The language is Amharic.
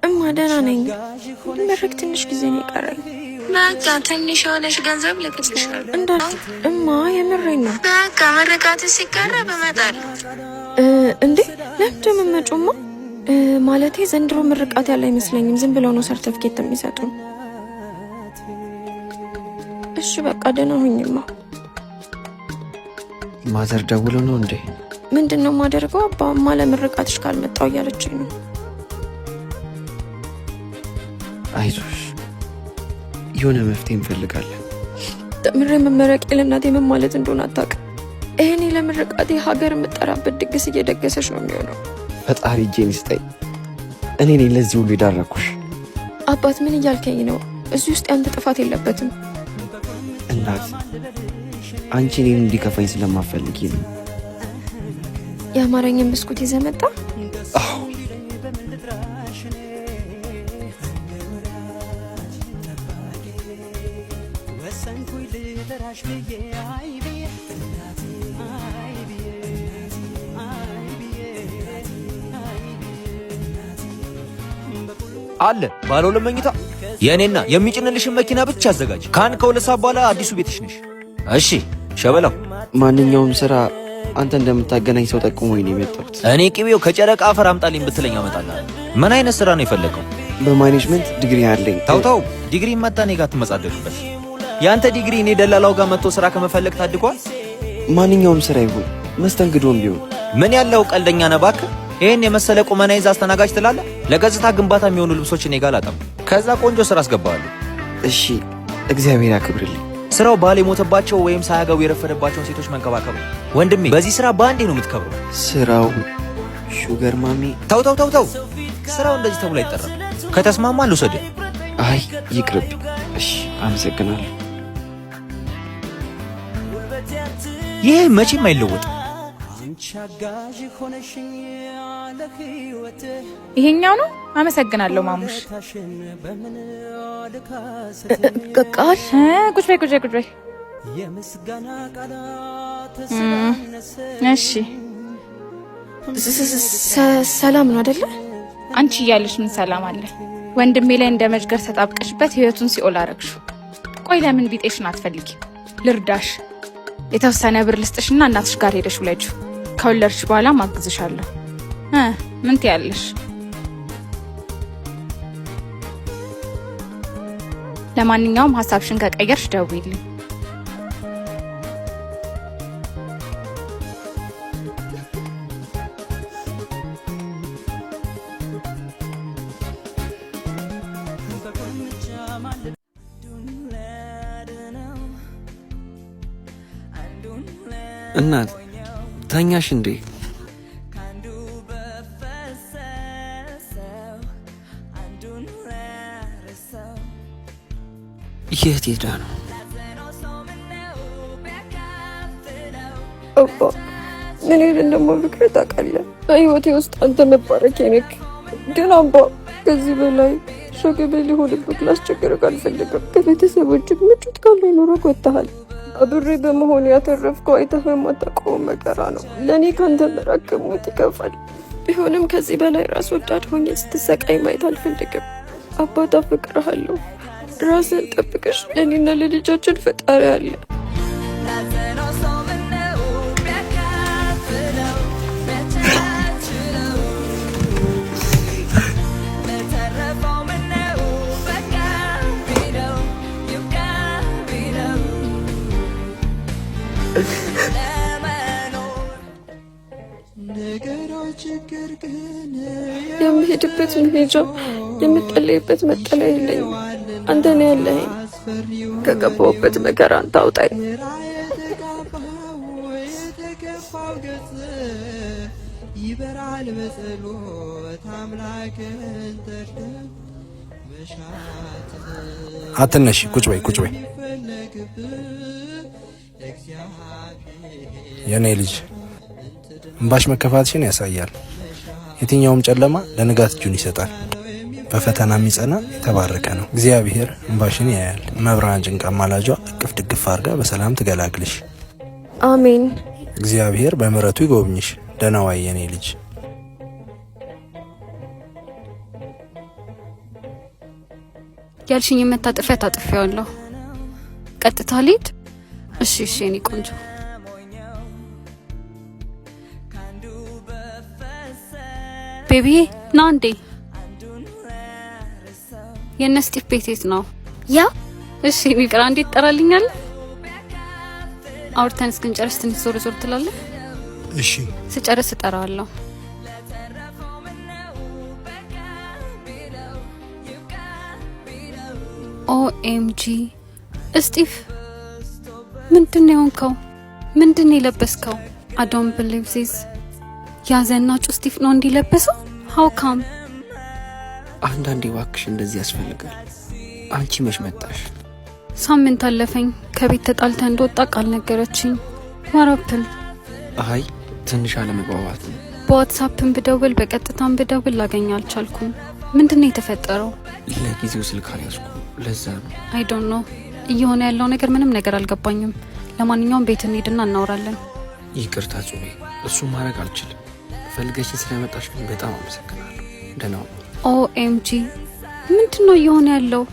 እማ ደህና ነኝ። መረቅ ትንሽ ጊዜ ነው የቀረኝ። በቃ ትንሽ የሆነሽ ገንዘብ ልክስልሻለሁ። እማ የምሬን ነው። በቃ ምርቃት ሲቀረብ እመጣለሁ። እንዴ ለምንድን ነው የምመጪውማ? ማለቴ ዘንድሮ ምርቃት ያለ አይመስለኝም። ዝም ብለው ነው ሰርተፍኬት የሚሰጡ። እሺ በቃ ደህና ሁኝማ። ማዘር ደውሎ ነው እንዴ? ምንድን ነው የማደርገው? አባማ ለምርቃትሽ ካልመጣው እያለችኝ ነው። አይዞሽ የሆነ መፍትሄ እንፈልጋለን። ተምሬ መመረቄ ለእናቴ ምን ማለት እንደሆነ አታውቅም። እኔ ለምርቃቴ ሀገር የምጠራበት ድግስ እየደገሰች ነው የሚሆነው። ፈጣሪ እጄን ይስጠኝ። እኔ ነኝ ለዚህ ሁሉ የዳረኩሽ። አባት ምን እያልከኝ ነው? እዚህ ውስጥ ያንተ ጥፋት የለበትም። እናት አንቺ እኔን እንዲከፋኝ ስለማፈልጊ ነው። የአማረኝን ብስኩት ይዘህ መጣ? አዎ አለ ባለው ለመኝታ የኔና የሚጭንልሽን መኪና ብቻ አዘጋጅ። ከሁለት ሰዓት በኋላ አዲሱ ቤትሽ ነሽ። እሺ ሸበላው፣ ማንኛውም ስራ አንተ እንደምታገናኝ ሰው ጠቁሞኝ ነው የመጣሁት። እኔ ቅቤው ከጨረቃ አፈር አምጣልኝ ብትለኝ አመጣልሃለሁ። ምን አይነት ስራ ነው የፈለገው? በማኔጅመንት ዲግሪ አለኝ። ታውታው ዲግሪ መጣ እኔ ጋር ትመጻደቅበት። ያንተ ዲግሪ እኔ ደላላው ጋር መጥቶ ስራ ከመፈለግ ታድጓል። ማንኛውም ስራ ይሁን መስተንግዶም ቢሆን። ምን ያለው ቀልደኛ ነህ እባክህ። ይሄን የመሰለ ቁመና ይዛ አስተናጋጅ ትላለህ? ለገጽታ ግንባታ የሚሆኑ ልብሶች እኔ ጋር ላጣም። ከዛ ቆንጆ ስራ አስገባዋለሁ። እሺ እግዚአብሔር ያክብርልኝ። ስራው ባል የሞተባቸው ወይም ሳያገቡ የረፈደባቸውን ሴቶች መንከባከብ ነው። ወንድሜ በዚህ ስራ በአንዴ ነው የምትከብረው። ስራው ሹገር ማሚ። ተው ስራው እንደዚህ ተብሎ አይጠራም። ከተስማማ ልውሰድ። አይ ይቅርብ። እሺ አመሰግናለሁ። ይሄ መቼም አይለወጥም። ይሄኛው ነው። አመሰግናለሁ ማሙሽ። ቃል ቁጭ በይ። እሺ ሰላም ነው አይደለ? አንቺ እያለሽ ምን ሰላም አለ? ወንድሜ ላይ እንደ መጅገር ተጣብቀሽበት ህይወቱን ሲኦል አረግሽው። ቆይ ለምን ቢጤሽን አትፈልጊ? ልርዳሽ። የተወሰነ ብር ልስጥሽና እናትሽ ጋር ሄደሽ ውለጂው። ከወለድሽ በኋላ ማግዝሻለሁ። ምን ትያለሽ? ለማንኛውም ሀሳብሽን ከቀየርሽ ደውይልኝ። እናት ተኛሽ እንዴ? የት ሄዳ ነው? አባ ምን እንደማፈቅር ታውቃለህ። በህይወቴ ውስጥ አንተ መባረክ ነክ። ግን አባ ከዚህ በላይ ሸክም ሊሆንብህ ላስቸግርህ አልፈልግም። ከቤተሰቦች ምቾት ካልኖረህ ወጥተሃል። አብሬ በመሆኑ ያተረፍከው አይተህ የማታውቀው መከራ ነው። ለእኔ ካንተ መራቅ ሞት ይከፋል። ቢሆንም ከዚህ በላይ ራስ ወዳድ ሆኜ ስትሰቃይ ማየት አልፈልግም። አባት አፈቅርሃለሁ። ራስን ጠብቀሽ ለእኔና ለልጃችን ፈጣሪ አለ። የምሄድበት መሄጃ፣ የምጠለይበት መጠለያ የለኝም። አንተ ነህ ያለኸኝ። ከገባሁበት መከራ አንተ አውጣኝ። አትነሽ። ቁጭ በይ። የኔ ልጅ እንባሽ መከፋትሽን ያሳያል። የትኛውም ጨለማ ለንጋት እጁን ይሰጣል። በፈተና የሚጸና የተባረከ ነው። እግዚአብሔር እንባሽን ያያል። መብራን ጭንቃ ማላጇ እቅፍ ድግፍ አድርጋ በሰላም ትገላግልሽ። አሜን። እግዚአብሔር በምሕረቱ ይጎብኝሽ። ደህና ዋይ የኔ ልጅ። ያልሽኝ መታጠፊያ ታጥፊያለሁ። ቀጥታ ልሂድ? እሺ እኔ ቆንጆ። ቤቢዬ ና እንዴ። የእነ ስቲቭ ቤት የት ነው? ያ እሺ ሚቅራ እንዴት ትጠራልኛለህ? አውርተን እስክንጨርስ ትንሽ ዞር ትላለህ? እሺ ስጨርስ እጠራዋለሁ። ኦኤምጂ ስቲቭ ምንድን የሆንከው? ምንድን የለበስከው? I don't believe this። ያዘናጩ ስቲቭ ነው እንዲለበሰው? how come? አንዳንዴ እባክሽ እንደዚህ ያስፈልጋል። አንቺ መች መጣሽ? ሳምንት አለፈኝ። ከቤት ተጣልተ እንደወጣ ቃል ነገረችኝ። ማራፕል አይ ትንሽ አለመግባባት ነው። በዋትስአፕም ብደውል በቀጥታም ብደውል ላገኝ አልቻልኩም። ምንድነው የተፈጠረው? ለጊዜው ስልክ አልያዝኩም ለዛ ነው። I don't know። እየሆነ ያለው ነገር ምንም ነገር አልገባኝም። ለማንኛውም ቤት እንሂድና እናወራለን። ይቅርታ ጹቤ፣ እሱ ማድረግ አልችልም። ፈልገሽኝ ስለመጣሽ ግን በጣም አመሰግናለሁ። ደህና ሁኚ። ኦኤምጂ ምንድነው እየሆነ ያለው?